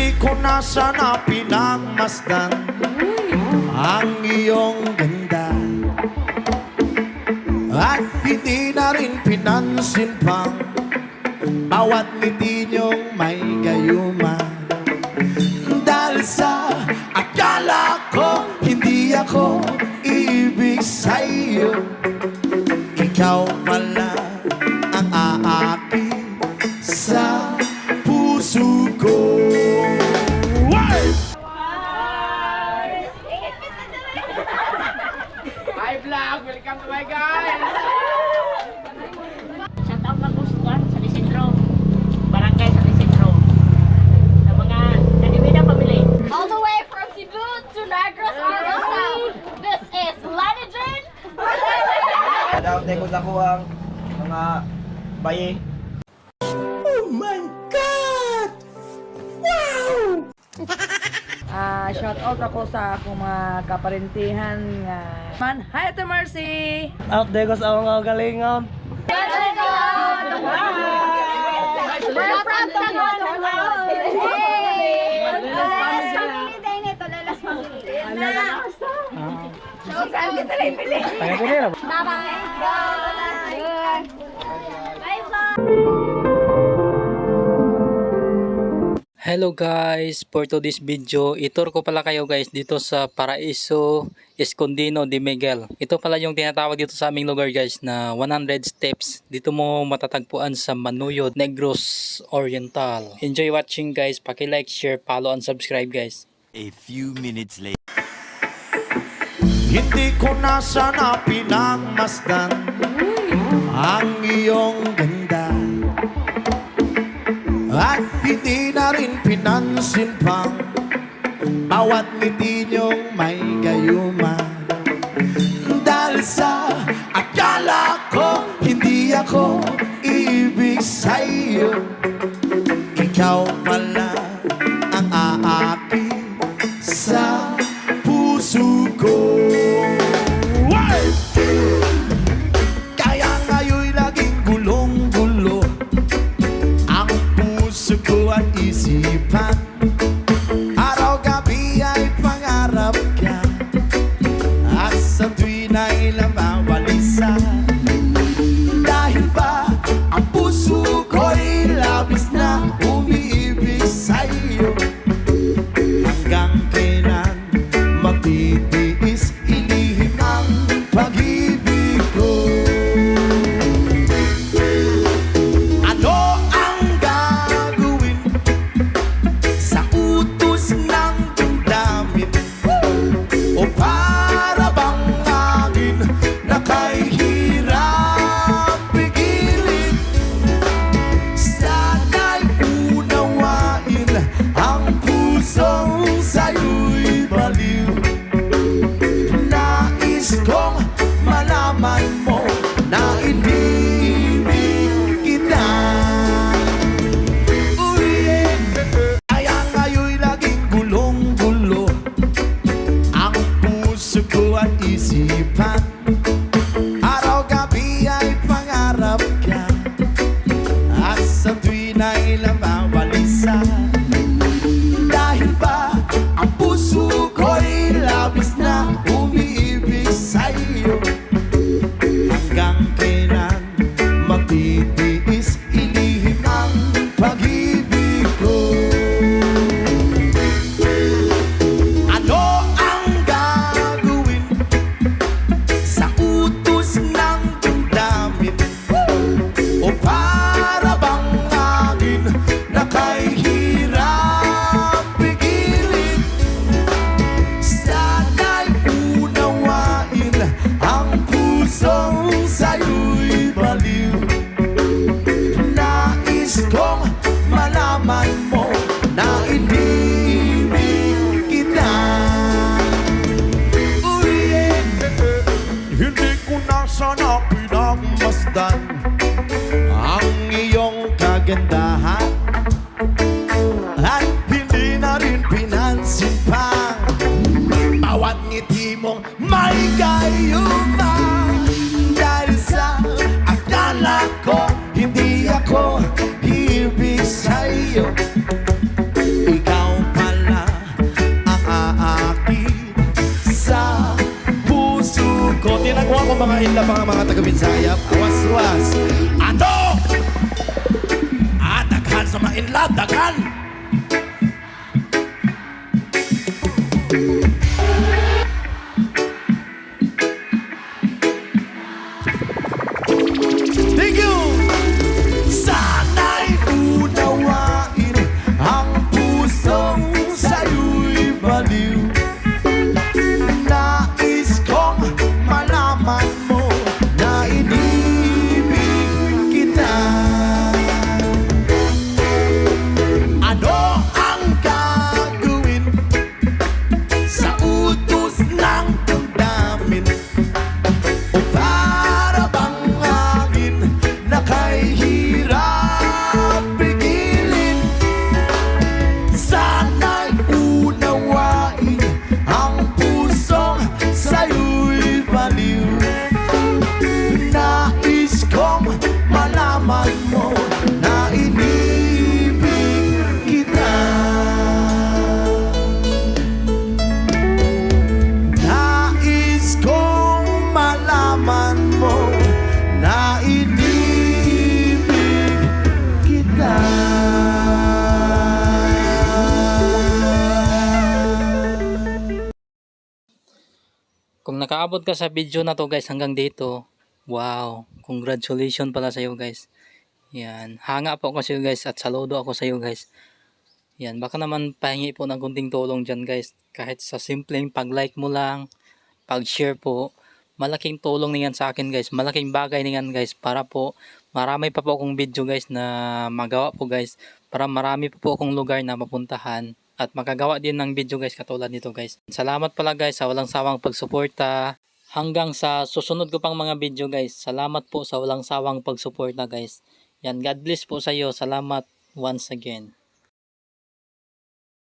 Hindi ko na sana pinagmasdan ang iyong ganda, at hindi na rin pinansin pang bawat ngiti niyong may gayuma. Dahil sa akala ko hindi ako ibig sa'yo, ikaw pala ang aakit sa puso ko. Hi vlog! Welcome to my guys! Shout out lang po sa Lisentro, Barangay sa Lisentro, sa mga kanibidang pamilya. All the way from Cebu to Negros Oriental. This is Lanigen. Shout out ko sa kuwang mga bayi. Oh my God! Wow! Shout out ako sa akong mga kaparentihan nga man. Hi Ate Mercy! Out there ko sa mga galingon. We're from Tangaw. Hello guys, for today's video, itur ko pala kayo guys dito sa Paraiso Escondido de Miguel. Ito pala yung tinatawag dito sa aming lugar guys na 100 steps. Dito mo matatagpuan sa Manuyod, Negros Oriental. Enjoy watching guys, paki-like, share, follow, and subscribe guys. A few minutes later. Hindi ko na sana pinagmasdan ang iyong ganda, at hindi na rin pinansin pang bawat ngiti niyong may gayuma. Dahil sa akala ko hindi ako ibig sa'yo, ikaw pala ang aakit sa puso ko. Kaya ngayon'y laging gulong-gulo ang puso ko at isipan. Araw-gabi ay pangarap ka, at sa tuwin ay lamawalisa. Dahil ba ang puso ko'y labis na umiibig sa'yo, hanggang kailan magtitiis ilihim ang pag-ibig ko. Ano ang gagawin sa utos ng damdamin, o para bang akin na kahirap pigilin? Sana'y unawain ang pusong sa'yo'y baliw. Nais kong malaman mo na inibig kita. Kaya ngayon'y laging gulong-gulo ang puso ko at isipan. Araw-gabi ay pangarap ka, at sa tuwin ay lamawalisa. Dahil ba ang puso ko'y labis na umiibig sa'yo, hanggang kailan magtitiis ilihim ang pag-ibig ko? Ano ang gagawin sa utos ng damdamin, o para bang akin na kahirap pigilin? Sana'y unawain ang pusong sa'yo'y baliw. Nais kong malaman mo na inibig kita. Hindi ko na sana pinagmasdan ang iyong kagandahan, at hindi na rin pinansin pa bawat ngiti mong may gayuma. Dahil sa akala ko hindi ako ibig sa'yo, ikaw mga inlab, mga taga-Binsayap, awas-was. Ano? Daghan sa mga inlab, daghan. Thank you! Sana'y unawain ang pusong sa'yo'y baliw. Nais kong malaman mo na inibig kita. Ano ang gagawin sa utos ng damdamin? O para bang hangin na kay hirap pigilin? Sana'y unawain ang pusong sa'yo'y baliw. Nais kong malaman mo na inibig kita. Nais kong malaman mo na inibig kita. Kung nakaabot ka sa video na to guys hanggang dito, wow, congratulations pala sa iyo guys. Yan, hanga po ako sa iyo guys at saludo ako sa iyo guys. Yan, baka naman pahingi po ng kunting tulong dyan guys. Kahit sa simpleng pag-like mo lang, pag-share po, malaking tulong niyan sa akin guys. Malaking bagay niyan guys para po marami pa po akong video guys na magawa po guys. Para marami pa po akong lugar na mapuntahan. At makagawa din ng video guys katulad nito guys. Salamat pala guys sa walang sawang pagsuporta. Hanggang sa susunod ko pang mga video guys. Salamat po sa walang sawang pagsuporta guys. Yan, God bless po sa iyo. Salamat once again.